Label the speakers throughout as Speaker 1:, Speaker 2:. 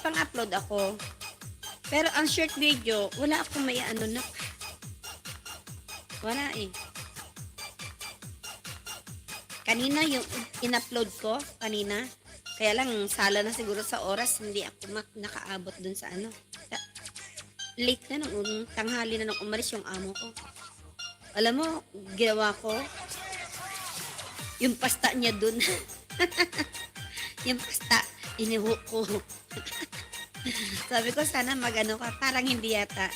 Speaker 1: pang-upload ako. Pero ang short video, wala akong may ano na. Wala eh. Kanina yung in-upload ko, kanina. Kaya lang, sala na siguro sa oras, hindi ako nakaabot dun sa ano. Late na nung tanghali na nung umalis yung amo ko. Alam mo, ginawa ko, yung pasta niya dun. Yung pasta, iniho ko. Sabi ko, sana magano ka. Parang hindi yata.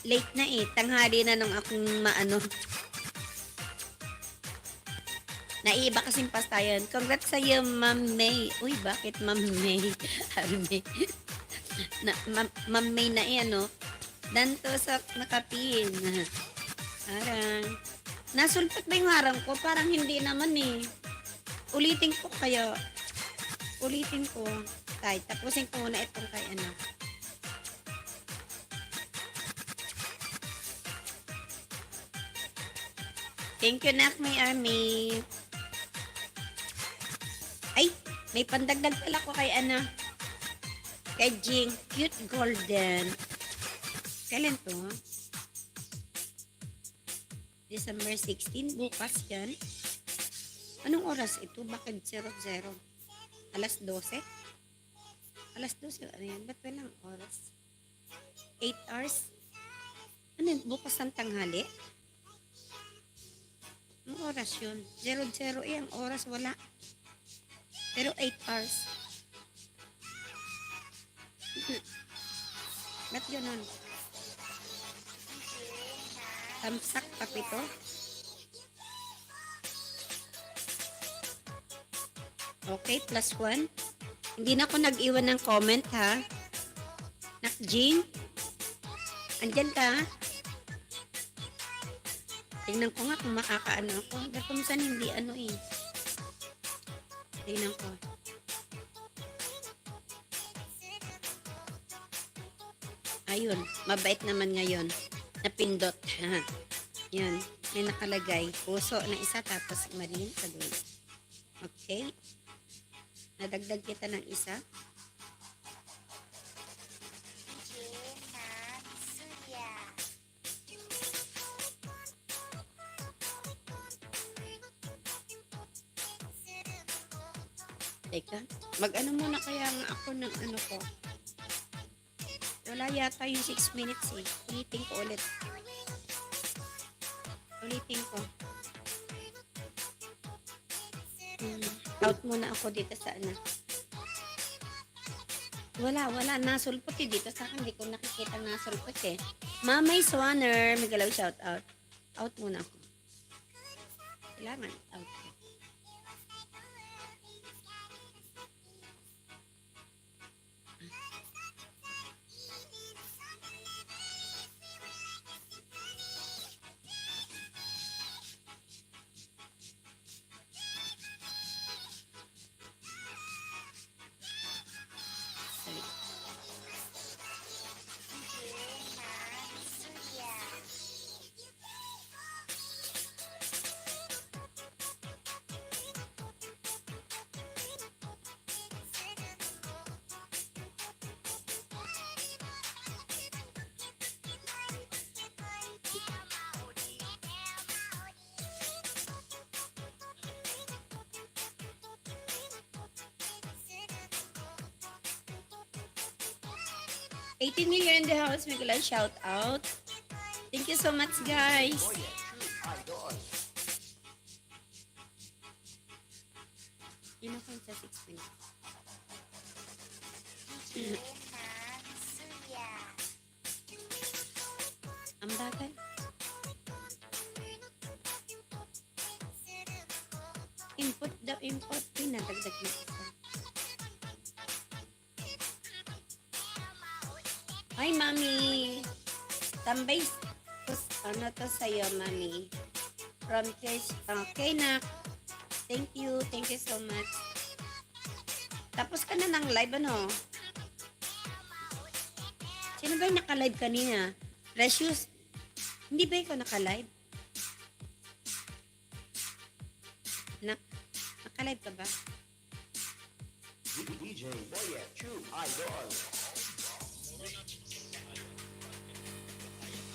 Speaker 1: Late na eh. Tanghali na nung akong maano. Naiiba kasing pasta yun. Congrats sa'yo, Ma'am May. Uy, bakit Ma'am May? Arme. Ma'am May na eh, ano? Danto sa nakapin. Parang. Nasulpot ba yung harang ko? Parang hindi naman eh. Ulitin ko kaya. Ulitin ko. Tay, tapusin ko muna itong kay ano. Thank you, Nak, may army. Ay, may pandagdag pala ko kay ano. Kay Jing. Cute golden. Kailan to? December 16. Bukas yan. Anong oras ito? Bakit 00? Alas 12? Alas 12. Ano yan? Ba't walang oras? 8 hours? Ano yun? Bukas ng tanghali? Anong oras yun? 00 eh. Ang oras wala. Pero 8 hours. Ba't ganun? Tamsak pa pito? Okay, +1. Hindi na ako nag-iwan ng comment, ha? Nakjing? Andyan ka? Tingnan ko nga kung makakaano ako. Kung saan hindi ano eh. Tingnan ko. Ayun, mabait naman ngayon. Napindot. Yun, may nakalagay. Puso na isa tapos marin sa dulo. Okay. Nadagdag kita ng isa. Teka, mag-ano muna kaya nga ako ng ano ko. Wala yata yung 6 minutes eh. Ulitin ko ulit. Ulitin ko. Out muna ako dito sa ano. Wala. Nasulpot eh. Dito sa akin, hindi ko nakikita nasulpot eh. Mamay Swanner, may galaw shout out. Out muna ako. Kailangan out ko. Sorry. 18 New Year in the house. May galaw shout out. Thank you so much, guys. Yun ako sa 6 minutes. Ang bagal. Input daw, input. Pinadagdag na isa. Hi, Mami. Tambay. Ano to sa'yo, Mami? From Trish. Okay na. Thank you. Thank you so much. Tapos ka na ng live, ano? Sino ba yung naka-live kanina? Precious. Hindi ba ikaw naka-live? Naka-live ka ba?
Speaker 2: DJ Boyet True Idol.